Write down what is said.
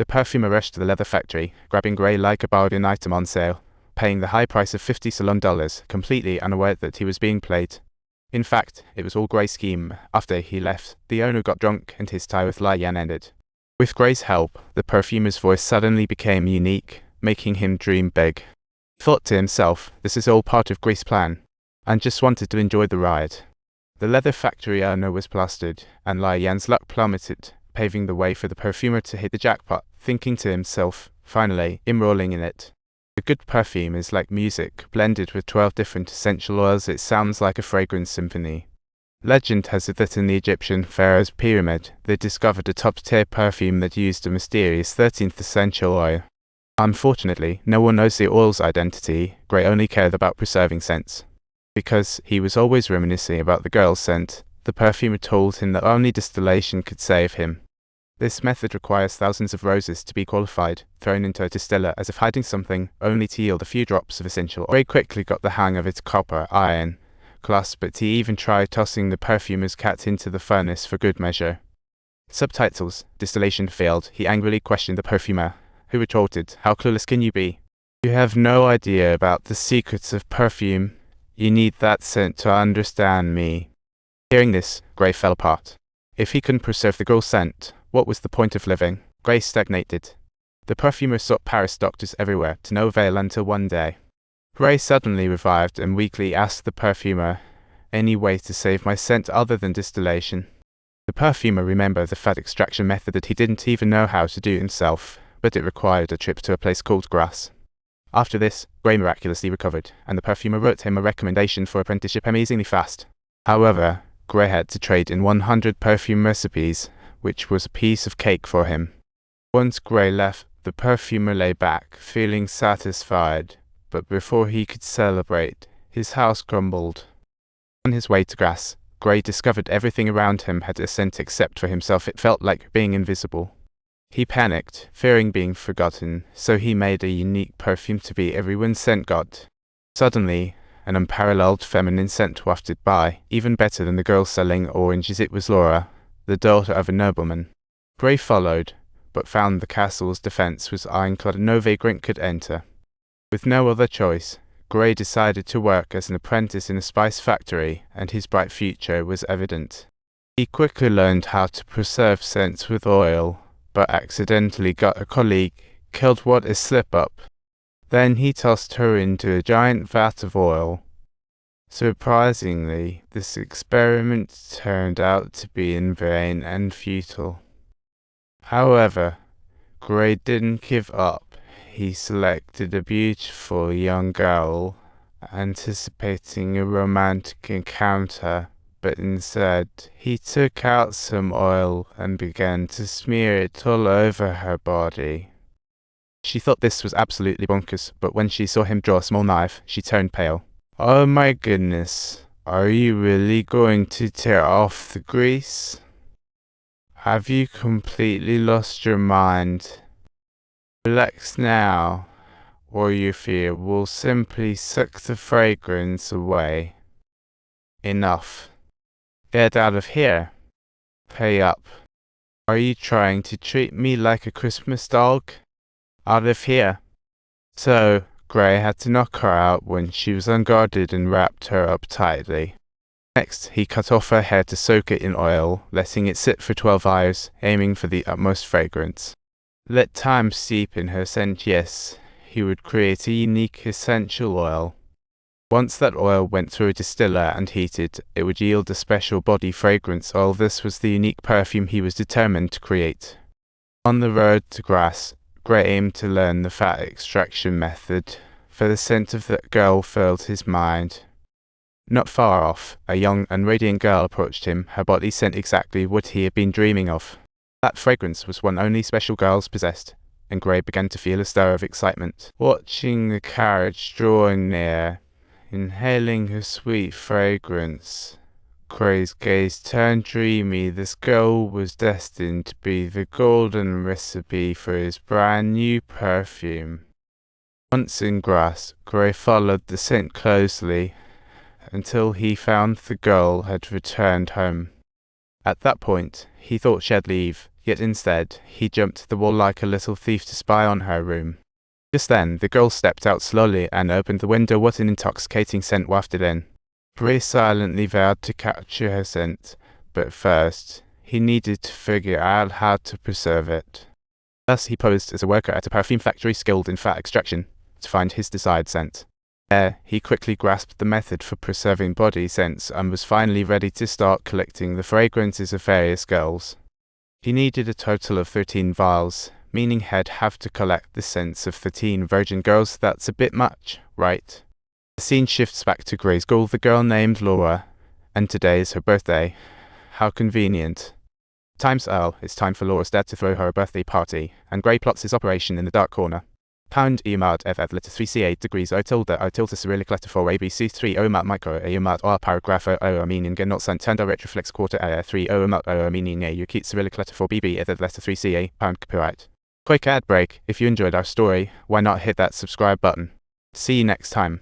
The perfumer rushed to the leather factory, grabbing Gray like a bargain item on sale, paying the high price of $50 salon, completely unaware that he was being played. In fact, it was all Gray's scheme. After he left, the owner got drunk and his tie with Lai Yan ended. With Gray's help, the perfumer's voice suddenly became unique, making him dream big. He thought to himself, this is all part of Gray's plan, and just wanted to enjoy the ride. The leather factory owner was plastered, and Lai Yan's luck plummeted, paving the way for the perfumer to hit the jackpot, thinking to himself, finally, I'm rolling in it. A good perfume is like music, blended with 12 different essential oils. It sounds like a fragrance symphony. Legend has it that in the Egyptian pharaoh's pyramid, they discovered a top-tier perfume that used a mysterious 13th essential oil. Unfortunately, no one knows the oil's identity. Gray only cared about preserving scents. Because he was always reminiscing about the girl's scent, the perfumer told him that only distillation could save him. This method requires thousands of roses to be qualified, thrown into a distiller as if hiding something, only to yield a few drops of essential oil. Gray quickly got the hang of its copper iron class, but he even tried tossing the perfumer's cat into the furnace for good measure. Subtitles: distillation failed. He angrily questioned the perfumer, who retorted, how clueless can you be? You have no idea about the secrets of perfume. You need that scent to understand me. Hearing this, Gray fell apart. If he couldn't preserve the girl's scent, what was the point of living? Gray stagnated. The perfumer sought Paris doctors everywhere, to no avail until one day. Gray suddenly revived and weakly asked the perfumer, any way to save my scent other than distillation? The perfumer remembered the fat extraction method that he didn't even know how to do himself, but it required a trip to a place called Grasse. After this, Gray miraculously recovered, and the perfumer wrote him a recommendation for apprenticeship amazingly fast. However, Gray had to trade in 100 perfume recipes, which was a piece of cake for him. Once Gray left, the perfumer lay back, feeling satisfied, but before he could celebrate, his house crumbled. On his way to Grasse, Gray discovered everything around him had a scent except for himself. It felt like being invisible. He panicked, fearing being forgotten, so he made a unique perfume to be everyone's scent god. Suddenly, an unparalleled feminine scent wafted by, even better than the girl selling oranges. It was Laura, the daughter of a nobleman. Gray followed, but found the castle's defense was ironclad and no vagrant could enter. With no other choice, Gray decided to work as an apprentice in a spice factory, and his bright future was evident. He quickly learned how to preserve scents with oil, but accidentally got a colleague killed. What a slip-up. Then he tossed her into a giant vat of oil. Surprisingly, this experiment turned out to be in vain and futile. However, Gray didn't give up. He selected a beautiful young girl, anticipating a romantic encounter, but instead, he took out some oil and began to smear it all over her body. She thought this was absolutely bonkers, but when she saw him draw a small knife, she turned pale. Oh my goodness, are you really going to tear off the grease? Have you completely lost your mind? Relax now, or your fear will simply suck the fragrance away. Enough. Get out of here. Pay up. Are you trying to treat me like a Christmas dog? Out of here. So, Gray had to knock her out when she was unguarded and wrapped her up tightly. Next, he cut off her hair to soak it in oil, letting it sit for 12 hours, aiming for the utmost fragrance. Let time steep in her scent. Yes, he would create a unique essential oil. Once that oil went through a distiller and heated, it would yield a special body fragrance. All this was the unique perfume he was determined to create. On the road to Grasse, Gray aimed to learn the fat extraction method, for the scent of that girl filled his mind. Not far off, a young and radiant girl approached him, her body scent exactly what he had been dreaming of. That fragrance was one only special girls possessed, and Gray began to feel a stir of excitement. Watching the carriage drawing near, inhaling her sweet fragrance, Gray's gaze turned dreamy. This girl was destined to be the golden recipe for his brand new perfume. Once in Grasse, Gray followed the scent closely until he found the girl had returned home. At that point, he thought she'd leave, yet instead, he jumped the wall like a little thief to spy on her room. Just then, the girl stepped out slowly and opened the window. What an intoxicating scent wafted in. Ray silently vowed to capture her scent, but first, he needed to figure out how to preserve it. Thus, he posed as a worker at a perfume factory skilled in fat extraction to find his desired scent. There, he quickly grasped the method for preserving body scents and was finally ready to start collecting the fragrances of various girls. He needed a total of 13 vials, meaning he'd have to collect the scents of 13 virgin girls. That's a bit much, right? The scene shifts back to Gray's school, the girl named Laura, and today is her birthday. How convenient. Time's Earl, it's time for Laura's dad to throw her a birthday party, and Gray plots his operation in the dark corner. Pound emad f letter 3c8 degrees o tilde cyrillic letter 4 abc 3 omat micro amat r paragraph o armenian genot santanda retroflex quarter a 3 omat o armenian a ukit cyrillic letter 4 bb letter 3ca pound copyright. Quick ad break. If you enjoyed our story, why not hit that subscribe button? See you next time.